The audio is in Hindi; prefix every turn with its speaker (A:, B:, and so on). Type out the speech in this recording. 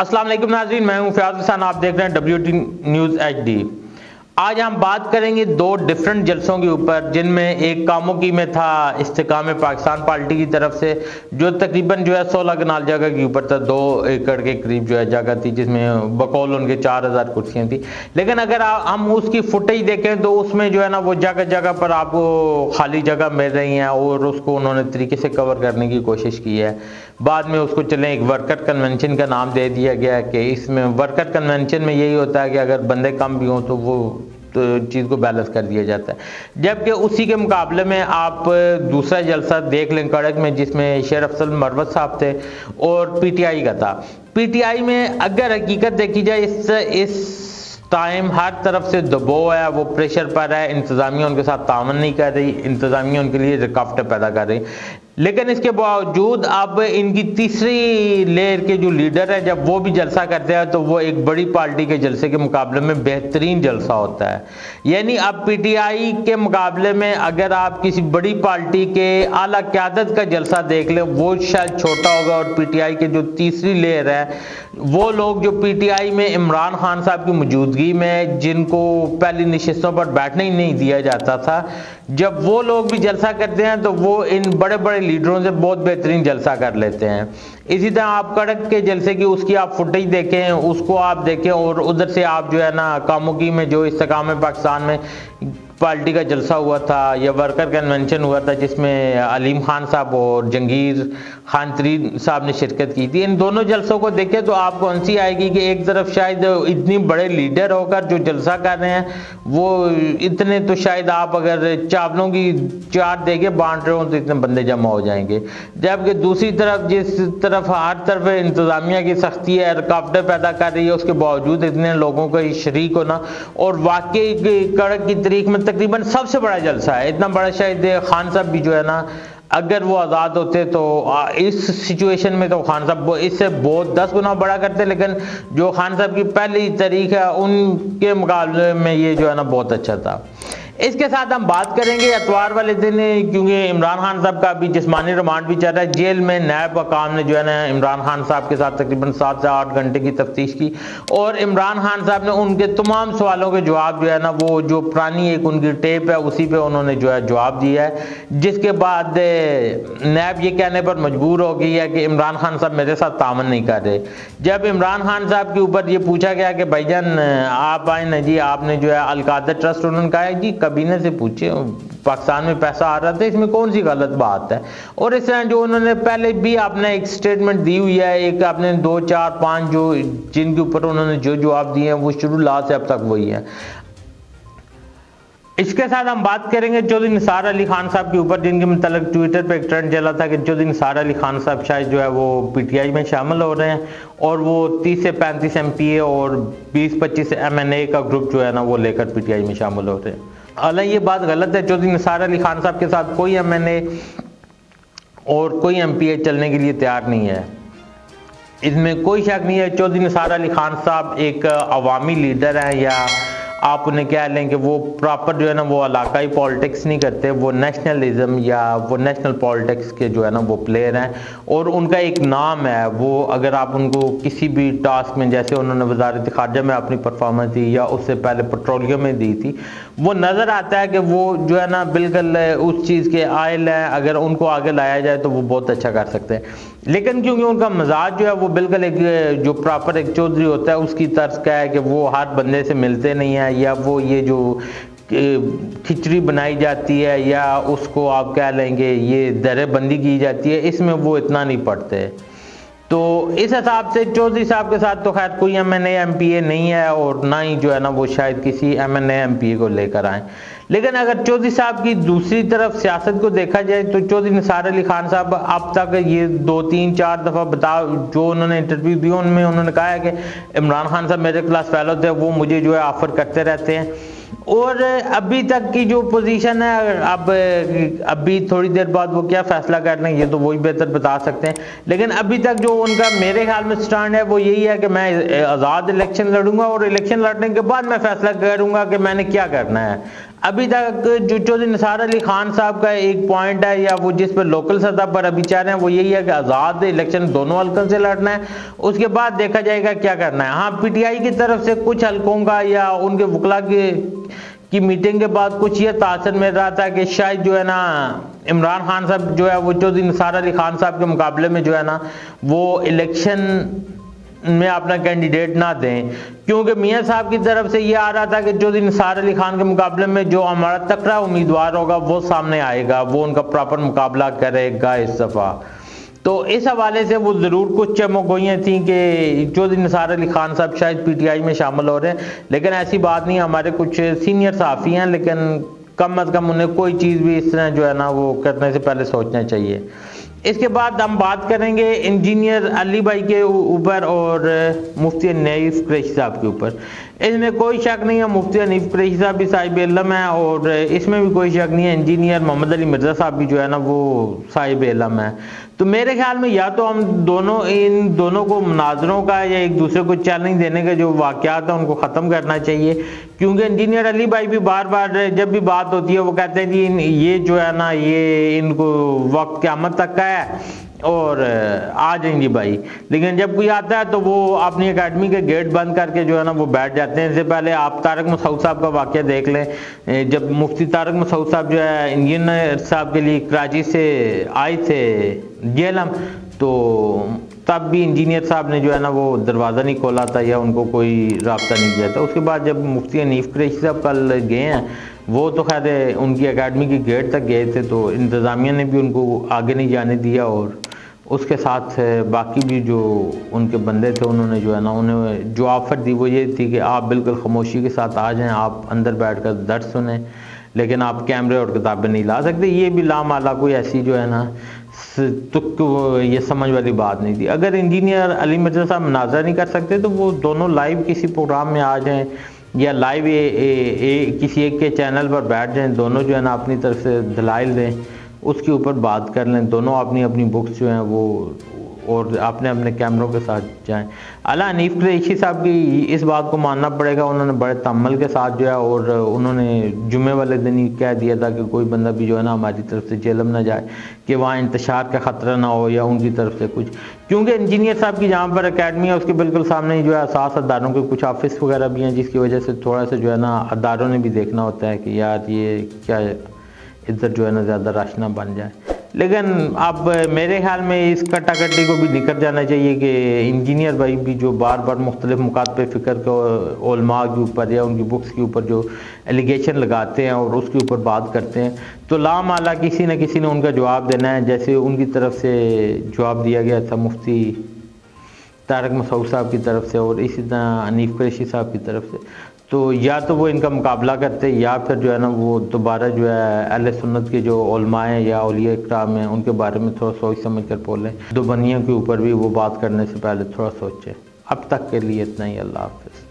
A: अस्सलाम वालेकुम नाज़रीन, मैं हूं फयाज हसन। आप देख रहे हैं WT न्यूज़ HD। आज हम बात करेंगे दो डिफरेंट जलसों के ऊपर, जिनमें एक कामोकी में था इस्तेकाम पाकिस्तान पार्टी की तरफ से, जो तकरीबन 16 कनाल जगह के ऊपर था, 2 एकड़ के करीब जगह थी, जिसमें बकौल उनके 4000 कुर्सियाँ थी। लेकिन अगर हम उसकी फुटेज देखें तो उसमें ना वो जगह जगह पर आपको खाली जगह मिल रही हैं और उसको उन्होंने तरीके से कवर करने की कोशिश की है। बाद में उसको चलें एक वर्कर कन्वेंशन का नाम दे दिया गया है कि इसमें वर्कर कन्वेंशन में यही होता है कि अगर बंदे कम भी हों तो वो चीज़ को बैलेंस कर दिया जाता है। जबकि उसी के मुकाबले में आप दूसरा जलसा देख लें कड़क में, जिसमें शेर अफजल मरवत साहब थे और PTI का था। PTI में अगर हकीकत देखी जाए इस टाइम हर तरफ से दबाव है, वो प्रेशर पर है, इंतज़ामिया उनके साथ तावन नहीं कर रही, इंतज़ामिया उनके लिए रुकावटें पैदा कर रही। लेकिन इसके बावजूद अब इनकी तीसरी लेयर के जो लीडर है, जब वो भी जलसा करते हैं तो वो एक बड़ी पार्टी के जलसे के मुकाबले में बेहतरीन जलसा होता है। यानी अब PTI के मुकाबले में अगर आप किसी बड़ी पार्टी के आला क़यादत का जलसा देख लें, वो शायद छोटा होगा। और PTI के जो तीसरी लेयर है, वो लोग जो PTI में इमरान खान साहब की मौजूदगी में, जिनको पहली नशिस्तों पर बैठने ही नहीं दिया जाता था, जब वो लोग भी जलसा करते हैं तो वो इन बड़े बड़े लीडरों से बहुत बेहतरीन जलसा कर लेते हैं। इसी तरह आप कड़क के जलसे की उसकी आप फुटेज देखें, उसको आप देखें, और उधर से आप कामोकी में जो इस्तेकाम पाकिस्तान में पार्टी का जलसा हुआ था या वर्कर कन्वेंशन हुआ था, जिसमें अलीम खान साहब और जंगीर खान तरीन साहब ने शिरकत की थी। इन दोनों जलसों को देखें तो आपको हंसी आएगी कि एक तरफ शायद इतनी बड़े लीडर होकर जो जलसा कर रहे हैं, वो इतने तो शायद आप अगर चावलों की 4 देगे बांट रहे हो तो इतने बंदे जमा हो जाएंगे। जबकि दूसरी तरफ जिस तरफ हर तरफ इंतज़ामिया की सख्ती है, रुकावटें पैदा कर रही है, उसके बावजूद इतने लोगों का शरीक होना, और वाकई कड़क की तारीख में तकरीबन सबसे बड़ा जलसा है। इतना बड़ा शायद खान साहब भी अगर वो आज़ाद होते तो इस सिचुएशन में तो खान साहब इससे बहुत 10 गुना बड़ा करते, लेकिन जो खान साहब की पहली तारीख है उनके मुकाबले में ये बहुत अच्छा था। इसके साथ हम बात करेंगे एतवार वाले दिन, क्योंकि इमरान खान साहब का अभी जिस्मानी रिमांड भी चल रहा है। जेल में नायब हकाम ने इमरान खान साहब के साथ तकरीबन 7 से 8 घंटे की तफ्तीश की, और इमरान खान साहब ने उनके तमाम सवालों के जवाब वो जो पुरानी एक उनकी टेप है उसी पे उन्होंने जवाब दिया है। जिसके बाद नायब ये कहने पर मजबूर हो गई है कि इमरान खान साहब मेरे साथ तामन नहीं कर रहे। जब इमरान खान साहब के ऊपर ये पूछा गया कि भाईजान आप आए ना जी, आपने अल-कायदा ट्रस्ट, उन्होंने कहा है जी कबीने से पूछे, पाकिस्तान में पैसा आ रहा था, इसमें कौन सी गलत बात है। और इस तरह जो उन्होंने पहले भी आपने एक स्टेटमेंट दी हुई है, एक आपने 2, 4, 5 जिनके ऊपर उन्होंने जो जवाब दिए हैं वो शुरू लास्ट से अब तक वही है। इसके साथ हम बात करेंगे चौधरी निसार अली खान साहब के ऊपर, जिनके मतलब ट्विटर पे एक ट्रेंड चला था कि चौधरी निसार अली खान साहब शायद वो PTI में शामिल हो रहे हैं, और वो 30 से 35 MPA और 20-25 MNA का ग्रुप वो लेकर PTI में शामिल हो रहे हैं। हालांकि ये बात गलत है। चौधरी निसार अली खान साहब के साथ कोई MNA और कोई MPA चलने के लिए तैयार नहीं है, इसमें कोई शक नहीं है। चौधरी निसार अली खान साहब एक अवामी लीडर हैं, या आप उन्हें कह लें कि वो प्रॉपर वो इलाकाई पॉलिटिक्स नहीं करते, वो नेशनलिज्म या वो नेशनल पॉलिटिक्स के वो प्लेयर हैं। और उनका एक नाम है, वो अगर आप उनको किसी भी टास्क में, जैसे उन्होंने वजारत खारजा में अपनी परफॉर्मेंस दी या उससे पहले पेट्रोलियम में दी थी, वो नज़र आता है कि वो बिल्कुल उस चीज़ के आयल है। अगर उनको आगे लाया जाए तो वो बहुत अच्छा कर सकते हैं। लेकिन क्योंकि उनका मिजाज वो बिल्कुल एक जो प्रॉपर एक चौधरी होता है उसकी तर्ज का है कि वो हर बंदे से मिलते नहीं है, या वो ये जो खिचड़ी बनाई जाती है या उसको आप कह लेंगे ये दरेबंदी की जाती है, इसमें वो इतना नहीं पढ़ते। तो इस हिसाब से चौधरी साहब के साथ तो खैर कोई MNA MPA नहीं है, और ना ही वो शायद किसी MNA MPA को लेकर आए। लेकिन अगर चौधरी साहब की दूसरी तरफ सियासत को देखा जाए तो चौधरी निसार अली खान साहब अब तक ये 2, 3, 4 दफ़ा जो उन्होंने इंटरव्यू दिए उनमें उन्होंने कहा है कि इमरान खान साहब मेरे क्लास फेलो थे, वो मुझे ऑफर करते रहते हैं। और अभी तक की जो पोजीशन है, अब अभी थोड़ी देर बाद वो क्या फैसला कर लें ये तो वही बेहतर बता सकते हैं। लेकिन अभी तक जो उनका मेरे ख्याल में स्टैंड है वो यही है कि मैं आज़ाद इलेक्शन लड़ूंगा, और इलेक्शन लड़ने के बाद मैं फैसला करूंगा कि मैंने क्या करना है। अभी तक जो चौधरी निसार अली खान साहब का एक पॉइंट है या वो जिस पर लोकल सतह पर अभी चाह रहे हैं वो यही है कि आज़ाद इलेक्शन दोनों हल्कों से लड़ना है, उसके बाद देखा जाएगा क्या करना है। हाँ, पीटीआई की तरफ से कुछ हल्कों का या उनके वकला की मीटिंग के बाद कुछ ये तासर मिल रहा था कि शायद जो है ना इमरान खान साहब जो है वो चौधरी निसार अली खान साहब के मुकाबले में जो है ना वो इलेक्शन में अपना कैंडिडेट ना दें, क्योंकि मियां साहब की तरफ से ये आ रहा था कि चौधरी निसार अली खान के मुकाबले में जो हमारा तकड़ा उम्मीदवार होगा वो सामने आएगा, वो उनका प्रॉपर मुकाबला करेगा इस दफ़ा। तो इस हवाले से वो ज़रूर कुछ चमकोइयाँ थी कि चौधरी निसार अली खान साहब शायद पीटीआई में शामिल हो रहे हैं, लेकिन ऐसी बात नहीं। हमारे कुछ सीनियर सहाफ़ी हैं, लेकिन कम अज़ कम उन्हें कोई चीज़ भी इस तरह जो है ना वो करने से पहले सोचना चाहिए। इसके बाद हम बात करेंगे इंजीनियर अली भाई के ऊपर और मुफ्ती हनीफ कुरैशी साहब के ऊपर। इसमें कोई शक नहीं है, मुफ्ती हनीफ कुरैशी साहब भी साहिब इल्म है और इसमें भी कोई शक नहीं है इंजीनियर मोहम्मद अली मिर्ज़ा साहब भी जो है ना वो साहिब इल्म है। तो मेरे ख्याल में या तो हम इन दोनों को मुनाजरों का या एक दूसरे को चैलेंज देने के जो वाक़यात हैं उनको ख़त्म करना चाहिए, क्योंकि इंजीनियर अली भाई भी बार बार जब भी बात होती है वो कहते हैं कि ये जो है ना ये इनको वक्त क़यामत तक का है और आ जाएंगे भाई, लेकिन जब कोई आता है तो वो अपनी एकेडमी के गेट बंद करके जो है ना वो बैठ जाते हैं। इससे पहले आप तारक मसूद साहब का वाक़या देख लें, जब मुफ्ती तारक मसूद साहब जो है इंजीनियर साहब के लिए कराची से आए थे जेलम, तो तब भी इंजीनियर साहब ने जो है ना वो दरवाज़ा नहीं खोला था या उनको कोई रब्ता नहीं किया था। उसके बाद जब मुफ्ती हनीफ कुरैशी साहब कल गए हैं वो तो खैर उनकी एकेडमी के गेट तक गए थे, तो इंतज़ामिया ने भी उनको आगे नहीं जाने दिया और उसके साथ बाकी भी जो उनके बंदे थे उन्होंने जो है ना उन्हें जो ऑफ़र दी वो ये थी कि आप बिल्कुल खामोशी के साथ आ जाएं, आप अंदर बैठकर दर्स सुने, लेकिन आप कैमरे और किताबें नहीं ला सकते। ये भी लामाला कोई ऐसी जो है ना तो ये समझ वाली बात नहीं थी। अगर इंजीनियर अली मिर्ज़ा साहब मुनाज़रा नहीं कर सकते तो वो दोनों लाइव किसी प्रोग्राम में आ जाएं या लाइव किसी एक के चैनल पर बैठ जाएं, दोनों जो है ना अपनी तरफ से दलाइल दें, उसके ऊपर बात कर लें, दोनों अपनी अपनी बुक्स जो हैं वो और अपने अपने कैमरों के साथ जाएं। अला हनीफ कुरैशी साहब की इस बात को मानना पड़ेगा, उन्होंने बड़े तम्मल के साथ जो है और उन्होंने जुम्मे वाले दिन ही कह दिया था कि कोई बंदा भी जो है ना हमारी तरफ से जेलम ना जाए, कि वहाँ इंतशार का ख़तरा ना हो या उनकी तरफ से कुछ, क्योंकि इंजीनियर साहब की जहाँ पर अकेडमी है उसके बिल्कुल सामने ही जो है सास अदारों के कुछ ऑफिस वगैरह भी हैं, जिसकी वजह से थोड़ा सा जो है ना अदारों ने भी देखना होता है कि यार ये क्या इधर जो है ना ज़्यादा रश ना बन जाए। लेकिन अब मेरे ख्याल में इस कटाकटी को भी निकल जाना चाहिए कि इंजीनियर भाई भी जो बार बार मुख्तलिफ मौक़ात पे फ़िक्र को उलमा के ऊपर या उनकी बुक्स के ऊपर जो एलिगेशन लगाते हैं और उसके ऊपर बात करते हैं, तो लामाला किसी न किसी ने उनका जवाब देना है। जैसे उनकी तरफ से जवाब दिया गया था मुफ्ती तारक मसूद साहब की तरफ से और इसी तरह हनीफ कुरैशी साहब की तरफ से, तो या तो वो इनका मुकाबला करते या फिर जो है ना वो दोबारा जो है अहले सुन्नत के जो उलमाए या औलिया इकराम हैं उनके बारे में थोड़ा सोच समझ कर बोलें, दुबनियों के ऊपर भी वो बात करने से पहले थोड़ा सोचें। अब तक के लिए इतना ही, अल्लाह हाफ़िज़।